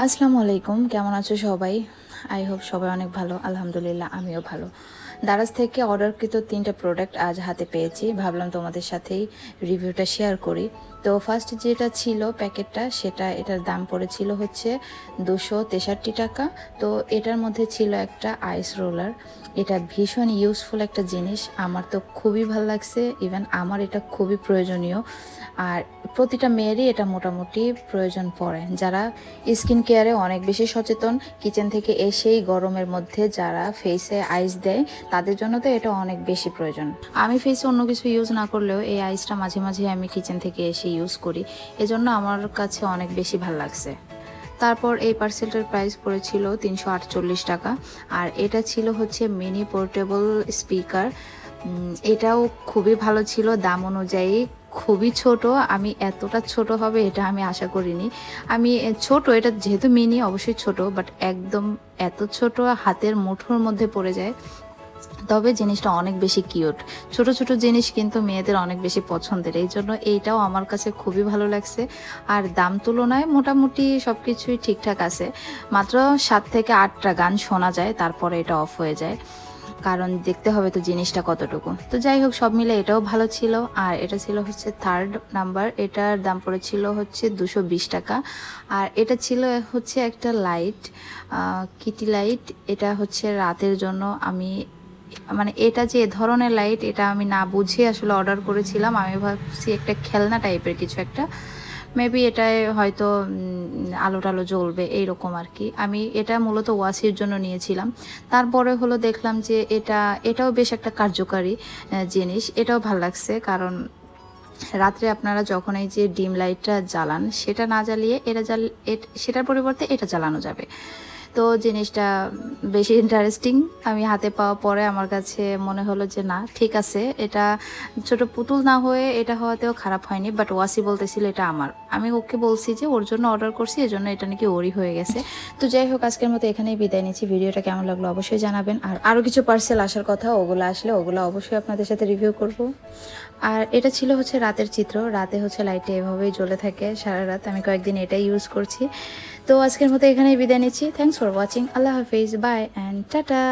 আসসালামু আলাইকুম, কেমন আছো সবাই? আই হোপ সবাই অনেক ভালো। আলহামদুলিল্লাহ আমিও ভালো। দারাজ থেকে অর্ডারকৃত 3টা প্রোডাক্ট আজ হাতে পেয়েছি, ভাবলাম তোমাদের সাথেই রিভিউটা শেয়ার করি। তো ফার্স্ট যেটা ছিল প্যাকেটটা, এটার দাম পড়েছিল হচ্ছে 263 টাকা। তো এটার মধ্যে ছিল একটা আইস রোলার। এটা ভীষণ ইউজফুল একটা জিনিস, আমার তো খুবই ভালো লাগছে। ইভেন আমার এটা খুবই প্রয়োজনীয়, আর প্রতিটা মেয়েরই এটা মোটামুটি প্রয়োজন পড়ে। যারা স্কিন কেয়ারে অনেক বেশি সচেতন, কিচেন থেকে এসেই গরমের মধ্যে যারা ফেসে আইস দেয়, তাদের জন্য তো এটা অনেক বেশি প্রয়োজন। আমি ফেসে অন্য কিছু ইউজ না করলেও এই আইসটা মাঝে মাঝে আমি কিচেন থেকে এসে ইউজ করি, এজন্য আমার কাছে অনেক বেশি ভালো লাগছে। তারপর এই পার্সেলটার প্রাইস পড়েছিল 348 টাকা। আর এটা ছিল হচ্ছে মিনি পোর্টেবল স্পিকার। এটাও খুবই ভালো ছিল, দাম অনুযায়ী খুবই ছোট। আমি এতটা ছোট হবে এটা আমি আশা করিনি। ছোট, এটা যেহেতু মিনি অবশ্যই ছোট, বাট একদম এত ছোট হাতের মুঠোর মধ্যে পড়ে যায়। তবে জিনিসটা অনেক বেশি কিউট। ছোট ছোট জিনিস কিন্তু মেয়েদের অনেক বেশি পছন্দের, এই জন্য এইটাও আমার কাছে খুবই ভালো লাগছে। আর দাম তুলনায় মোটামুটি সব কিছুই ঠিকঠাক আছে। মাত্র 7 থেকে 8টা গান শোনা যায়, তারপরে এটা অফ হয়ে যায়, কারণ দেখতে হবে তো জিনিসটা কতটুকু। তো যাই হোক, সব মিলে এটাও ভালো ছিল। আর এটা ছিল হচ্ছে 3rd নাম্বার, এটার দাম পড়েছিল হচ্ছে 220 টাকা। আর এটা ছিল হচ্ছে একটা লাইট, কিটি লাইট। এটা হচ্ছে রাতের জন্য। এটা যে ধরনের লাইট, এটা আমি না বুঝে আসলে অর্ডার করেছিলাম। আমি ভাবছি একটা খেলনা টাইপের কিছু একটা, মেবি এটায় হয়তো আলো টালো জ্বলবে এইরকম আর কি। আমি এটা মূলত ওয়াশির জন্য নিয়েছিলাম। তারপরে হলো দেখলাম যে এটাও বেশ একটা কার্যকারী জিনিস। এটাও ভাল লাগছে, কারণ রাত্রে আপনারা যখন এই যে ডিম লাইটটা জ্বালান, সেটা না জ্বালিয়ে সেটার পরিবর্তে এটা জ্বালানো যাবে। তো জিনিসটা বেশি ইন্টারেস্টিং। আমি হাতে পাওয়া পরে আমার কাছে মনে হলো যে না, ঠিক আছে, এটা ছোট পুতুল না হয়ে এটা হওয়াতেও খারাপ হয়নি। বাট ওয়াসি বলতেছিল এটা আমার। আমি ওকে বলছি যে ওর জন্য অর্ডার করছি, এজন্য এটা নাকি ওরই হয়ে গেছে। তো যাই হোক, আজকের মতো এখানেই বিদায় নিচ্ছি। ভিডিওটা কেমন লাগলো অবশ্যই জানাবেন। আর আরও কিছু পার্সেল আসার কথা, ওগুলো আসলে ওগুলো অবশ্যই আপনাদের সাথে রিভিউ করব। আর এটা ছিল হচ্ছে রাতের চিত্র। রাতে হচ্ছে লাইটটা এভাবেই জ্বলে থাকে সারা রাত। আমি কয়েকদিন এটাই ইউজ করছি। তো আজকের মতো এখানেই বিদায় নিচ্ছি। Thanks for watching. আল্লাহ হাফিজ, বাই অ্যান্ড টাটা।